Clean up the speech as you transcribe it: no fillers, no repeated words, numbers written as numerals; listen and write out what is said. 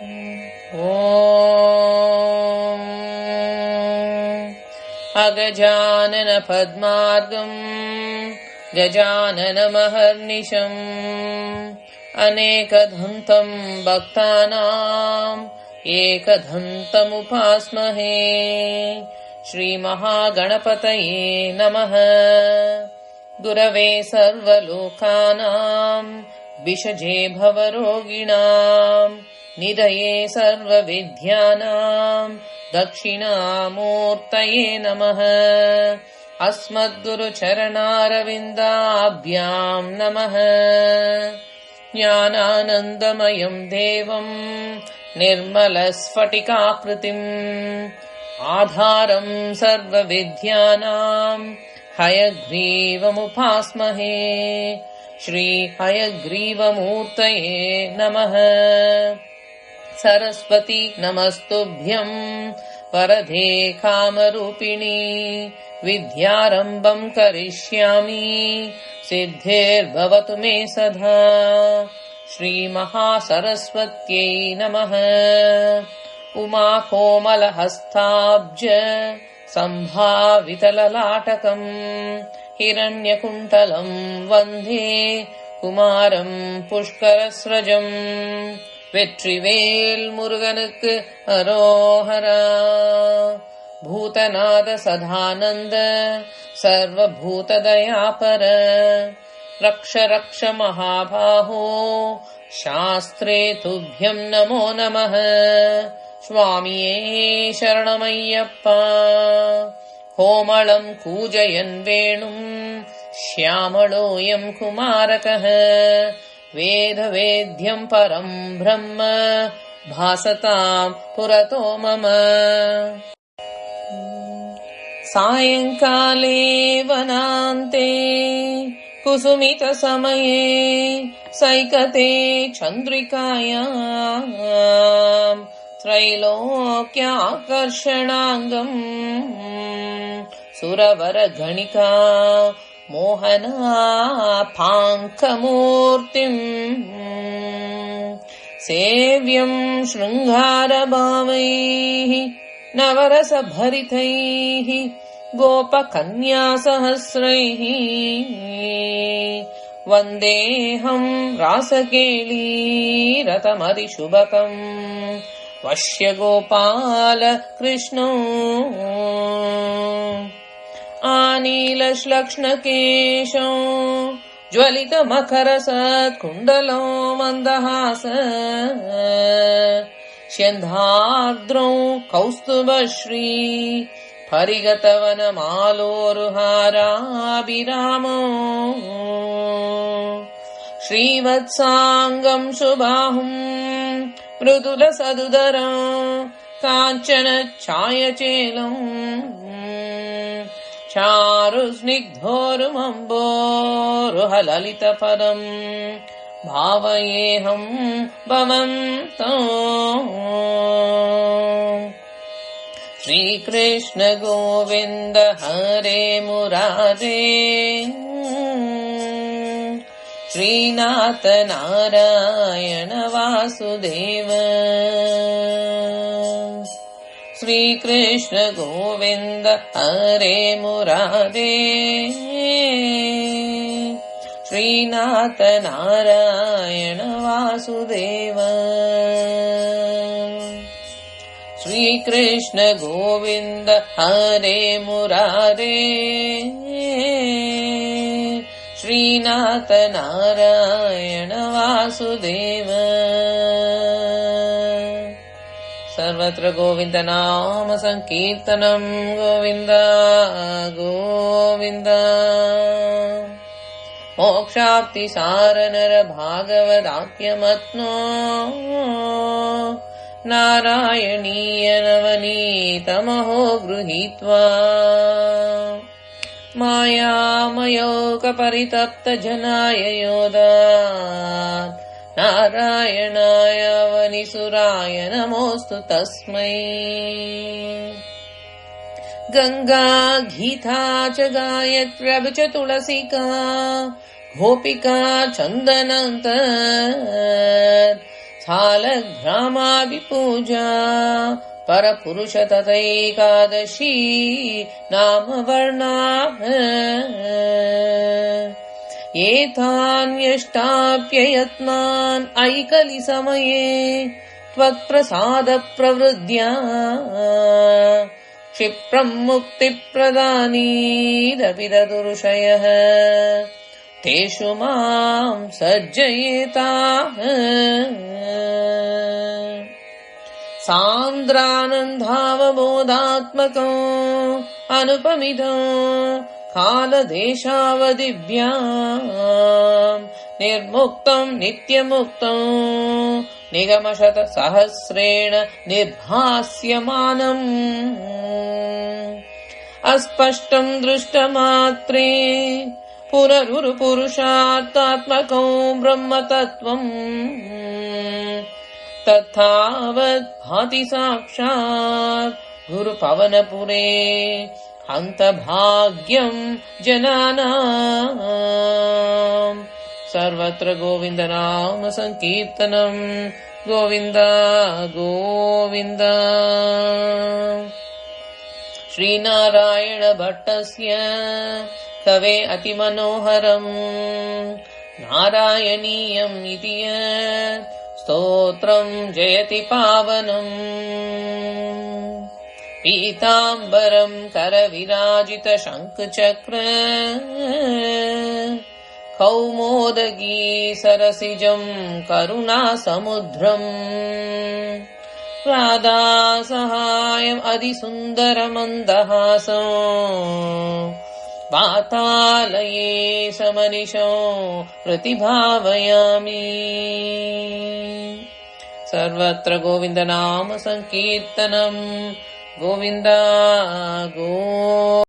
ॐ अगजानन पद्मार्गम् गजाननमहर्निशम् अनेकदन्तम् भक्तानाम् एकदन्तमुपास्महे। श्रीमहागणपतये नमः। गुरवे सर्वलोकानाम् विषजे भवरोगिणाम् निधये सर्वविद्यानाम् दक्षिणामूर्तये नमः। अस्मद्गुरुचरणारविन्दाभ्याम् नमः। ज्ञानानन्दमयम् देवम् निर्मलस्फटिकाकृतिम् आधारम् सर्वविद्यानाम् हयग्रीवमुपास्महे। श्री हयग्रीवमूर्तये नमः। सरस्वती नमस्तुभ्यम् वरदे कामरूपिणी विद्यारम्भम् करिष्यामि सिद्धिर्भवतु मे सदा। श्रीमहासरस्वत्यै नमः। उमाकोमलहस्ताब्ज सम्भावितललाटकम् हिरण्यकुण्टलम् वन्दे कुमारम् पुष्करस्रजम्। வெற்றிவேல் முருகனுக்கு அரோஹரா. பூதநாத சதானந்த சர்வபூததயாபர ரக்ஷ ரக்ஷ மகாபாஹோ சாஸ்திரே துப்யம் நமோ நமः. சுவாமியே சரணமய்யப்பா. கோமளம் கூஜயன் வேணும் श्यामलोऽयम् कुमारकः वेदवेद्यम् परम् ब्रह्म भासताम् पुरतो मम। सायङ्काले वनान्ते कुसुमितसमये सैकते चन्द्रिकायाम् त्रैलोक्याकर्षणाङ्गम् सुरवरगणिका मोहनापाङ्कमूर्तिम् सेव्यम् शृङ्गारभावैः नवरसभरितैः गोपकन्यासहस्रैः वन्देऽहम् रासकेलीरतमधिशुभकम् वश्य गोपाल कृष्णो। आनीलश्लक्ष्णकेशो ज्वलितमकरसत्कुण्डलो मन्दहास स्यन्धार्द्रौ कौस्तुभश्री परिगतवनमालोरुहाराभिरामो श्रीवत्साङ्गम् सुबाहुम् मृदुलसदुदरं काञ्चन छायचेलम् चारुस्निग्धोरुमम्बोरुहललितपदम् भावयेऽहम् भवन्तम्। श्रीकृष्ण गोविन्द हरे मुरारे श्रीनाथ नारायण वासुदेव। श्रीकृष्ण गोविन्द हरे मुरारे श्रीनाथ नारायण वासुदेव। श्रीकृष्ण गोविन्द हरे मुरारे श्रीनाथ नारायण वासुदेव। सर्वत्र गोविन्द नाम संकीर्तनम् गोविन्द गोविन्द। मोक्षाप्तिसार नर भागवताख्यमत्नो नारायणीय नवनीतमहो गृहीत्वा मायामयोगपरितप्त जनाय योदात् नारायणाय वनिसुराय नमोऽस्तु तस्मै। गंगा गीता च गायत्र्यः च तुलसिका गोपिका चन्दनन्तर् सालग्रामाभिपूजा परपुरुष तथैकादशी नाम वर्णाः एतान्यष्टाप्ययत्नान् ऐकलिसमये त्वत्प्रसादप्रवृद्ध्या क्षिप्रम् मुक्तिप्रदानीदपि ददुर्षयः तेषु माम् सज्जयेताः सान्द्रानन्दावबोधात्मकम् अनुपमितम् कालदेशावधिभ्याम् निर्मुक्तम् नित्यमुक्तम् निगमशतसहस्रेण निर्भास्यमानम् अस्पष्टम् दृष्टमात्रे पुनरुरुपुरुषार्थात्मकम् ब्रह्मतत्त्वम् तथावत् भाति साक्षात् गुरुपवनपुरे हन्तभाग्यम् जनानाम् सर्वत्र गोविन्दनाम संकीर्तनम् गोविन्द गोविन्द। श्रीनारायण भट्टस्य कवे अतिमनोहरम् नारायणीयम् इति यत् स्तोत्रम् जयति पावनम् पीताम्बरम् करविराजित शङ्खचक्र कौमोदगी सरसिजम् करुणासमुद्रम् राधासहायम् अधिसुन्दरमन्दहासम् पातालये समनिशो प्रतिभावयामि। सर्वत्र गोविन्दनाम संकीर्तनम् गोविन्द गोविन्द।